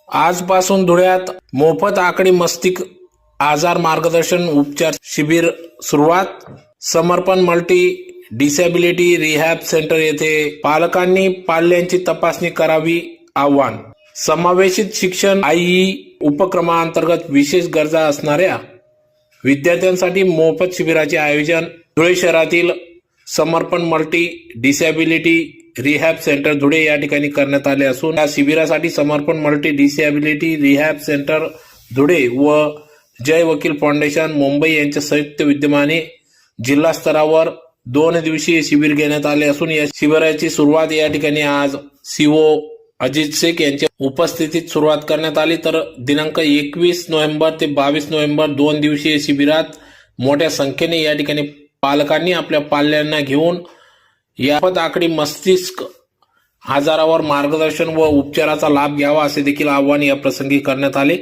आजपासून धुळ्यात मोफत आकडी मस्तिष्क आजार मार्गदर्शन उपचार शिबिर सुरुवात. समर्पण मल्टी डिसॅबिलिटी रिहॅब सेंटर येथे पालकांनी पाल्यांची तपासणी करावी आवाहन. समावेशित शिक्षण आयई उपक्रमांतर्गत विशेष गरजा असणाऱ्या विद्यार्थ्यांसाठी मोफत शिबिराचे आयोजन धुळे शहरातील समर्पण multi disability rehab centre Dhule या ठिकाणी करण्यात आले असून या शिबिरासाठी समर्पण multi disability rehab centre Dhule व जय वकील फाउंडेशन मुंबई यांच्या संयुक्त विद्यमाने जिल्हा स्तरावर 2 दिवसीय शिबिर घेण्यात आले असून या शिबिराची सुरुवात या ठिकाणी आज सीओ अजित शेख यांच्या उपस्थितीत सुरुवात करण्यात आली. तर दिनांक 21 नोव्हेंबर ते 22 नोव्हेंबर 2 दिवसीय शिबिरात मोठ्या संख्येने या ठिकाणी पालकांनी आपल्या पाल्यांना घेऊन या मोफत आकडी मस्तिष्क आजारावर मार्गदर्शन व उपचाराचा लाभ घ्यावा असे देखील आवाहन या प्रसंगी करण्यात आले.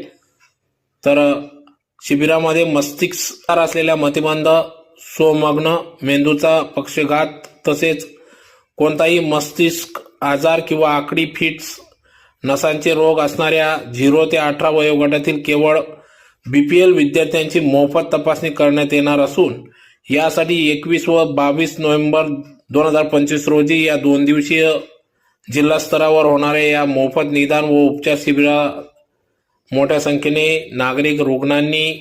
तर शिबिरामध्ये मस्तिष्क असलेल्या मतिमंद, स्वमग्न, मेंदूचा पक्षघात तसेच कोणताही मस्तिष्क आजार किंवा आकडी फिट्स, नसांचे रोग असणाऱ्या 0 ते 18 वयोगटातील केवळ बीपीएल विद्यार्थ्यांची मोफत तपासणी करण्यात येणार असून यासाठी 21 व 22 नोव्हेंबर 2025 रोजी या 2 दिवसीय जिल्हा स्तरावर होणाऱ्या या मोफत निदान व उपचार शिबिरात मोठ्या संख्येने नागरिक, रुग्णांनी,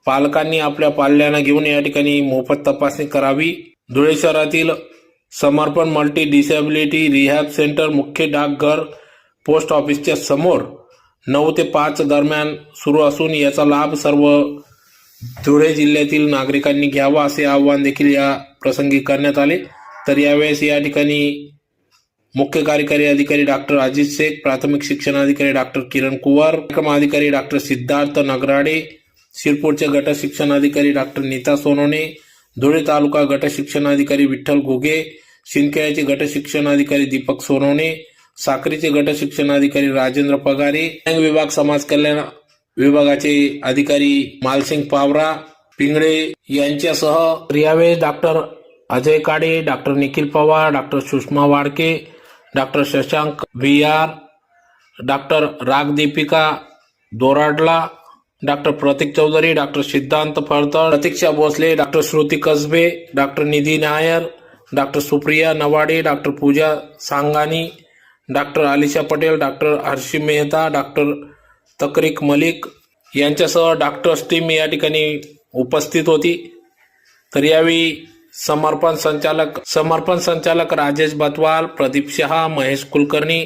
पालकांनी आपल्या पाल्यांना घेऊन या ठिकाणी मोफत तपासणी करावी. धुळे शहरातील समर्पण मल्टी डिसॅबिलिटी रिहॅब सेंटर मुख्य डाकघर पोस्ट ऑफिसच्या समोर 9 ते 5 दरम्यान सुरू असून याचा लाभ सर्व धुळे जिल्ह्यातील नागरिकांनी घ्यावा असे आवाहन देखील या प्रसंगी करण्यात आले. तर यावेळेस या ठिकाणी मुख्य कार्यकारी अधिकारी डॉक्टर अजित शेख, प्राथमिक शिक्षणाधिकारी डॉक्टर किरण कुवर, कार्यक्रम अधिकारी डॉक्टर सिद्धार्थ नगराडे, शिरपूरचे गट शिक्षणाधिकारी डॉक्टर नीता सोनोने, धुळे तालुका गट शिक्षणाधिकारी विठ्ठल घुगे, शिंदखेड्याचे गट शिक्षणाधिकारी दीपक सोनोने, साक्रीचे गट शिक्षणाधिकारी राजेंद्र पगारे, विभाग समाज कल्याण विभागाचे अधिकारी मालसिंग पावरा, पिंगळे यांच्यासह यावेळेस doctor Ajay Kade, doctor Nikhil Pawar, doctor Sushma Wadke, doctor Shashank VR, doctor Raag Deepika Doradla, doctor Prateek Chaudhary, doctor Siddhant Phadtal, Pratiksha Bhosale, doctor Shruti Kasbe, doctor Nidhi Nair, doctor Supriya Nawade, doctor Pooja Sangani, doctor Alisha Patel, doctor Harshi Mehta, doctor Takrik Malik यांच्यासह डॉक्टर्स टीम या ठिकाणी उपस्थित होती. तर यावेळी समर्पण संचालक राजेश बतवाल, प्रदीप शहा, महेश कुलकर्णी,